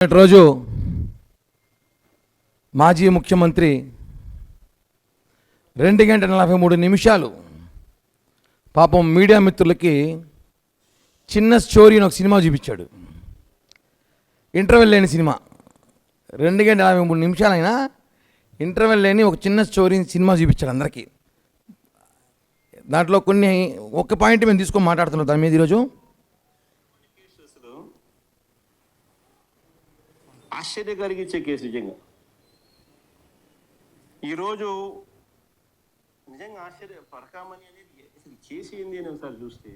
రోజు మాజీ ముఖ్యమంత్రి 2 గంటల 43 నిమిషాలు పాపం మీడియా మిత్రులకి చిన్న స్టోరీ అని ఒక సినిమా చూపించాడు. ఇంటర్వెల్ లేని సినిమా. 2 గంటల 43 నిమిషాలు అయినా ఇంటర్వెల్ లేని ఒక చిన్న స్టోరీ సినిమా చూపించాడు అందరికీ. దాంట్లో ఒక పాయింట్ మేము తీసుకొని మాట్లాడుతున్నాం దాని మీద ఈరోజు. ఆశ్చర్య కలిగించే కేసు నిజంగా. ఈరోజు నిజంగా ఆశ్చర్య పరకామణి అనేది అసలు కేసు ఏంది అని ఒకసారి చూస్తే,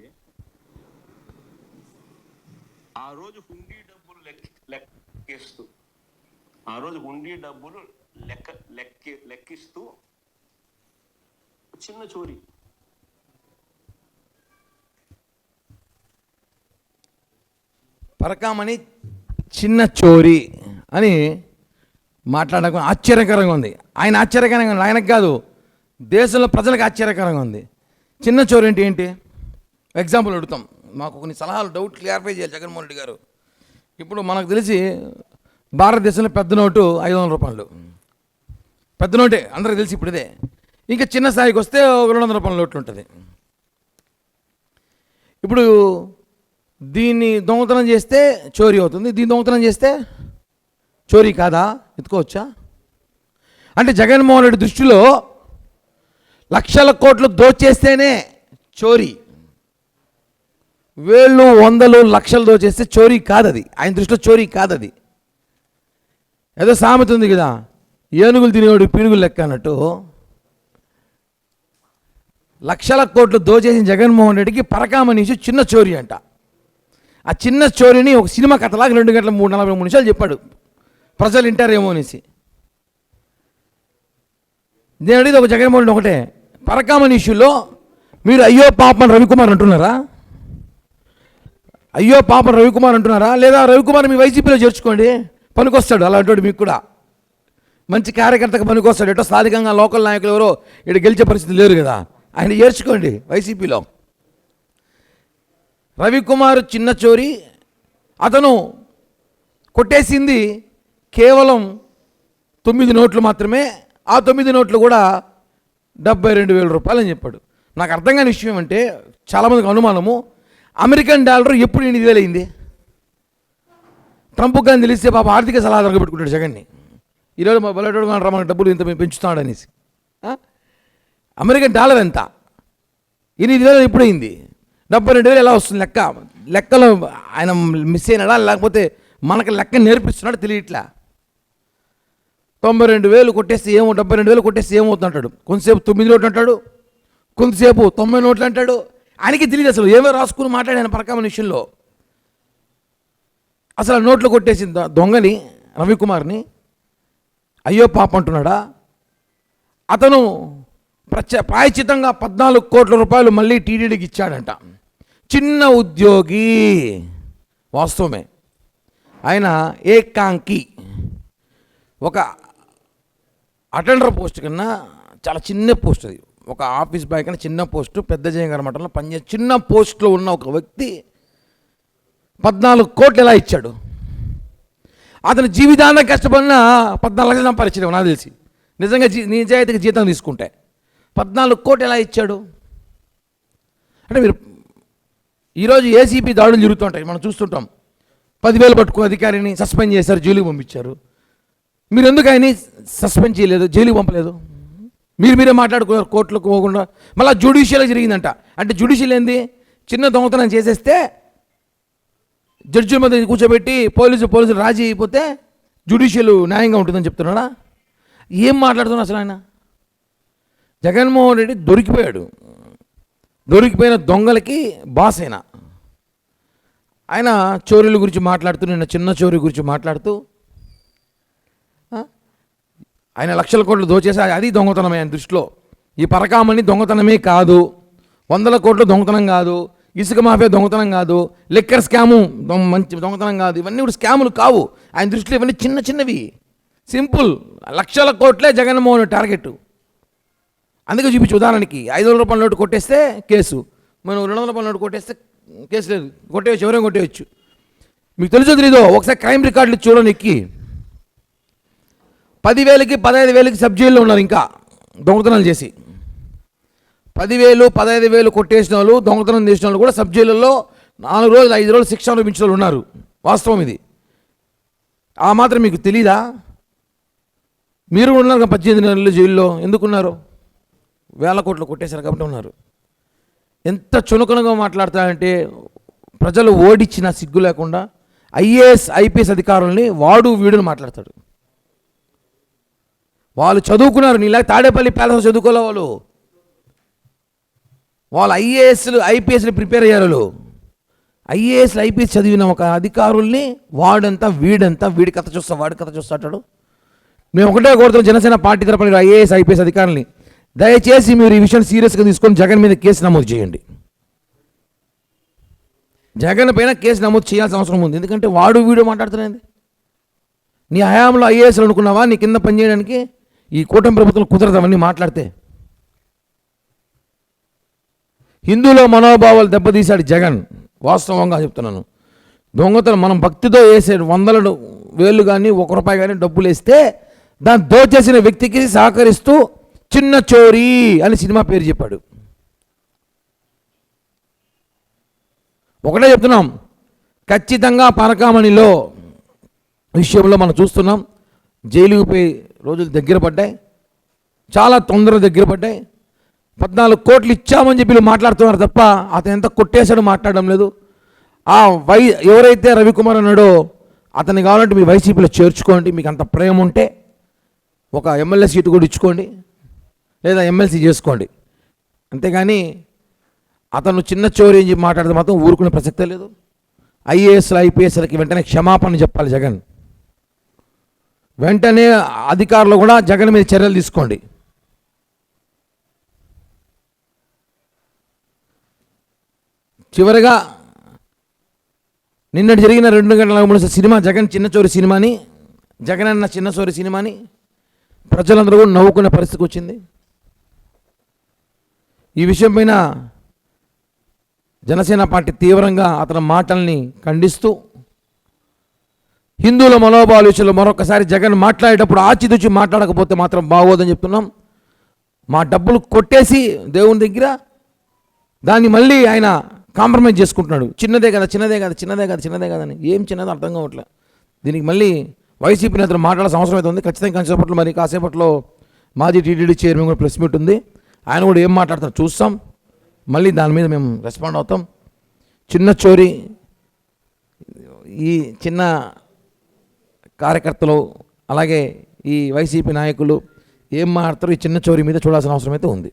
ఆ రోజు హుండీ డబ్బులు లెక్కిస్తూ చిన్న చోరీ. పరకామణి చిన్న చోరీ అని మాట్లాడడం ఆశ్చర్యకరంగా ఉంది. ఆయన ఆశ్చర్యకరంగా ఉంది, ఆయనకు కాదు, దేశంలో ప్రజలకు ఆశ్చర్యకరంగా ఉంది. చిన్న చోరీ అంటే ఏంటి? ఎగ్జాంపుల్ అడుగుతాం. మాకు కొన్ని సలహాలు, డౌట్ క్లారిఫై చేయాలి జగన్మోహన్ రెడ్డి గారు. ఇప్పుడు మనకు తెలిసి భారతదేశంలో పెద్ద నోటు 500 రూపాయలు, పెద్ద నోటే అందరికి తెలిసి. ఇప్పుడు ఇదే. ఇంకా చిన్న స్థాయికి వస్తే 200 రూపాయల నోట్లు ఉంటుంది. ఇప్పుడు దీన్ని దొంగతనం చేస్తే చోరీ అవుతుంది, దీన్ని దొంగతనం చేస్తే చోరీ కాదా? ఎత్తుకోవచ్చా? అంటే జగన్మోహన్ రెడ్డి దృష్టిలో లక్షల కోట్లు దోచేస్తేనే చోరీ, వేళ్ళు వందలు లక్షలు దోచేస్తే చోరీ కాదది. ఆయన దృష్టిలో చోరీ కాదది. ఏదో సామెత ఉంది కదా, ఏనుగులు తినేవాడు పీనుగులు లెక్క అన్నట్టు. లక్షల కోట్లు దోచేసిన జగన్మోహన్ రెడ్డికి పరకామణి చిన్న చోరీ అంట. ఆ చిన్న స్టోరీని ఒక సినిమా కథలాగా 2 గంటల 43 నిమిషాలు చెప్పాడు. ప్రజలు వింటారేమో అనేసి. నేను అడిగితే ఒక జగన్మోహన్ రెడ్డి ఒకటే, పరకామణి ఇష్యూలో మీరు అయ్యో పాపం రవికుమార్ అంటున్నారా? అయ్యో పాపం రవికుమార్ అంటున్నారా? లేదా రవికుమార్ మీ వైసీపీలో చేర్చుకోండి, పనికొస్తాడు. అలాంటి మీకు కూడా మంచి కార్యకర్తకు పనికొస్తాడు. ఎటో స్థానికంగా లోకల్ నాయకులు ఎవరో ఇక్కడ గెలిచే పరిస్థితి లేరు కదా, ఆయన చేర్చుకోండి వైసీపీలో. రవికుమార్ చిన్న చోరీ. అతను కొట్టేసింది కేవలం 9 నోట్లు మాత్రమే. ఆ 9 నోట్లు కూడా 72,000 రూపాయలు అని చెప్పాడు. నాకు అర్థం కాని విషయం అంటే, చాలామందికి అనుమానము, అమెరికన్ డాలర్ ఎప్పుడు 8,000 అయింది? ట్రంప్ కానీ తెలిస్తే పాప ఆర్థిక సలహాదారుగా పెట్టుకుంటాడు జగన్ని. ఈరోజు మా బలటోడు మనకు డబ్బులు ఇంత మేము పెంచుతున్నాడు అనేసి. అమెరికన్ డాలర్ ఎంత? 8,000 ఎప్పుడు అయింది? 72,000 ఎలా వస్తుంది? లెక్కలో ఆయన మిస్ అయినాడా, లేకపోతే మనకు లెక్క నేర్పిస్తున్నాడు తెలియట్లా. 92,000 కొట్టేస్తే 72,000 కొట్టేస్తే ఏమవుతుంది అంటాడు. కొంతసేపు 9 నోట్లు అంటాడు, కొంతసేపు 90 నోట్లు అంటాడు. ఆయనకి తెలియదు అసలు ఏమో రాసుకుని మాట్లాడాను పరకామణి విషయంలో. అసలు నోట్లు కొట్టేసిన దొంగని రవికుమార్ని అయ్యో పాప అంటున్నాడా? అతను ప్రాయచితంగా 14 కోట్ల రూపాయలు మళ్ళీ టీడీడీకి ఇచ్చాడంట. చిన్న ఉద్యోగి, వాస్తవమే. ఆయన ఏకాంకి, ఒక అటెండర్ పోస్ట్ కన్నా చాలా చిన్న పోస్ట్ అది. ఒక ఆఫీస్ బాయ్ కన్నా చిన్న పోస్టు. పెద్ద జయగారి మఠంలో పనిచేసే చిన్న పోస్ట్లో ఉన్న ఒక వ్యక్తి 14 కోట్లు ఎలా ఇచ్చాడు? అతను జీవితాంతం కష్టపడిన 14 లక్షలు సంపాదించడం నాకు తెలిసి, నిజంగా నిజాయితీగా జీతం తీసుకుంటే 14 కోట్లు ఎలా ఇచ్చాడు? అంటే మీరు ఈరోజు ఏసీపీ దాడులు జరుగుతుంటాయి, మనం చూస్తుంటాం. 10,000 పట్టుకున్న అధికారిని సస్పెండ్ చేశారు, జైలుకి పంపించారు. మీరు ఎందుకు ఆయన్ని సస్పెండ్ చేయలేదు, జైలుకి పంపలేదు? మీరే మాట్లాడుకున్నారు కోర్టులకు పోకుండా. మళ్ళీ జ్యుడిషియల్ జరిగిందంట. అంటే జ్యుడిషియల్ ఏంది? చిన్న దొంగతనం చేసేస్తే జడ్జిల మధ్య కూర్చోబెట్టి పోలీసులు రాజీ అయిపోతే జ్యుడిషియల్ న్యాయంగా ఉంటుందని చెప్తున్నాడా? ఏం మాట్లాడుతున్నా అసలు ఆయన? జగన్మోహన్ రెడ్డి దొరికిపోయాడు. దొరికిపోయిన దొంగలకి బాస్ అయినా ఆయన చోరీల గురించి మాట్లాడుతూ, నిన్న చిన్న చోరీ గురించి మాట్లాడుతూ, ఆయన లక్షల కోట్లు దోచేసి అది దొంగతనమే ఆయన దృష్టిలో. ఈ పరకామణి దొంగతనమే కాదు, 100 కోట్లు దొంగతనం కాదు, ఇసుక మాఫియా దొంగతనం కాదు, లిక్కర్ స్కాము మంచి దొంగతనం కాదు. ఇవన్నీ కూడా స్కాములు కావు ఆయన దృష్టిలో. ఇవన్నీ చిన్న చిన్నవి, సింపుల్. లక్షల కోట్లే జగన్మోహన్ టార్గెట్. అందుకే చూపించు. ఉదాహరణకి 500 రూపాయల నోటు కొట్టేస్తే కేసు, మనం 200 రూపాయల నోటు కొట్టేస్తే కేసు లేదు, కొట్టేయచ్చు, ఎవరైనా కొట్టేయచ్చు. మీకు తెలుసో తెలీదో ఒకసారి క్రైమ్ రికార్డులు చూడండి ఎక్కి. 10,000కి 15,000కి సబ్ జైల్లో ఉన్నారు ఇంకా దొంగతనాలు చేసి. 10,000 15,000 కొట్టేసిన వాళ్ళు, దొంగతనం చేసిన వాళ్ళు కూడా సబ్ జైళ్ళల్లో 4 రోజులు 5 రోజులు శిక్ష అనుభవించిన వాళ్ళు ఉన్నారు. వాస్తవం ఇది. ఆ మాత్రం మీకు తెలీదా? మీరు ఉన్నారు 18 నెలలు జైల్లో. ఎందుకున్నారు? వేల కోట్లు కొట్టేశారు కాబట్టి ఉన్నారు. ఎంత చులకనగా మాట్లాడతారంటే ప్రజలు ఓడించిన సిగ్గు లేకుండా ఐఏఎస్ ఐపీఎస్ అధికారుల్ని వాడు వీడుని మాట్లాడతాడు. వాళ్ళు చదువుకున్నారు, నీలా తాడేపల్లి ప్యాలెస్ చదువుకోలే వాళ్ళు ఐఏఎస్లు ఐపీఎస్లు ప్రిపేర్ అయ్యారు. వాళ్ళు ఐఏఎస్లు ఐపీఎస్ చదివిన ఒక అధికారుల్ని వాడంతా వీడంతా, వీడి కథ చూస్తా వాడి కథ చూస్తాడు. మేము ఒకటే కోరుతున్నాం జనసేన పార్టీ తరపున ఐఏఎస్ ఐపీఎస్ అధికారుల్ని, దయచేసి మీరు ఈ విషయం సీరియస్గా తీసుకొని జగన్ మీద కేసు నమోదు చేయండి. జగన్ పైన కేసు నమోదు చేయాల్సిన అవసరం ఉంది. ఎందుకంటే వాడు వీడు మాట్లాడుతున్నాయి. నీ హయాంలో ఐఏఎస్లు అనుకున్నావా నీ కింద పనిచేయడానికి? ఈ కూటమి ప్రభుత్వం కుదరదు అవన్నీ మాట్లాడితే. హిందువుల మనోభావాలు దెబ్బతీశాడు జగన్. వాస్తవంగా చెప్తున్నాను. దొంగతనం మనం భక్తితో వేసే 100,000 కానీ ₹1 కానీ డబ్బులు వేస్తే దాన్ని దోచేసిన వ్యక్తికి సహకరిస్తూ చిన్న చోరీ అని సినిమా పేరు చెప్పాడు. ఒకటే చెప్తున్నాం, ఖచ్చితంగా పరకామణిలో విషయంలో మనం చూస్తున్నాం. జైలుకు పోయి రోజులు దగ్గర పడ్డాయి, చాలా తొందరగా దగ్గర పడ్డాయి. 14 కోట్లు ఇచ్చామని చెప్పి మాట్లాడుతున్నారు తప్ప అతను ఎంత కొట్టేశాడో మాట్లాడడం లేదు. ఎవరైతే రవికుమార్ అన్నాడో అతన్ని కావాలంటే మీ వైసీపీలో చేర్చుకోండి, మీకు అంత ప్రేమ ఉంటే ఒక ఎమ్మెల్యే సీటు కూడా ఇచ్చుకోండి, లేదా ఎమ్మెల్సీ చేసుకోండి. అంతేగాని అతను చిన్న చోరీ అని చెప్పి మాట్లాడితే మాత్రం ఊరుకునే ప్రసక్తే లేదు. ఐఏఎస్లు ఐపీఎస్లకి వెంటనే క్షమాపణ చెప్పాలి జగన్. వెంటనే అధికారులు కూడా జగన్ మీద చర్యలు తీసుకోండి. చివరిగా నిన్నటి జరిగిన 2 గంటల 3 నిమిషాల సినిమా జగన్ చిన్న చోరీ సినిమాని, జగన్ అన్న చిన్న చోరీ సినిమాని ప్రజలందరూ కూడా నవ్వుకునే పరిస్థితికి వచ్చింది. ఈ విషయం పైన జనసేన పార్టీ తీవ్రంగా అతని మాటల్ని ఖండిస్తూ, హిందువుల మనోభావాల విషయంలో మరొకసారి జగన్ మాట్లాడేటప్పుడు ఆచితూచి మాట్లాడకపోతే మాత్రం బాగోదని చెప్తున్నాం. మా డబ్బులు కొట్టేసి దేవుని దగ్గర దాన్ని మళ్ళీ ఆయన కాంప్రమైజ్ చేసుకుంటున్నాడు. చిన్నదే కదా చిన్నదే కదా చిన్నదే కదా చిన్నదే కదా అని. ఏం చిన్నదో అర్థం కావట్లేదు. దీనికి మళ్ళీ వైసీపీ నేతలు మాట్లాడాల్సిన అవసరం అయితే ఉంది. ఖచ్చితంగా కాసేపట్లో మరి కాసేపట్లో మాజీ టీటీడీ చైర్మన్ కూడా ప్రెస్ మీట్ ఉంది. ఆయన కూడా ఏం మాట్లాడతారు చూస్తాం. మళ్ళీ దాని మీద మేము రెస్పాండ్ అవుతాం. చిన్న చోరీ ఈ చిన్న కార్యకర్తలు అలాగే ఈ వైసీపీ నాయకులు ఏం మాట్లాడతారో ఈ చిన్న చోరీ మీద చూడాల్సిన అవసరం అయితే ఉంది.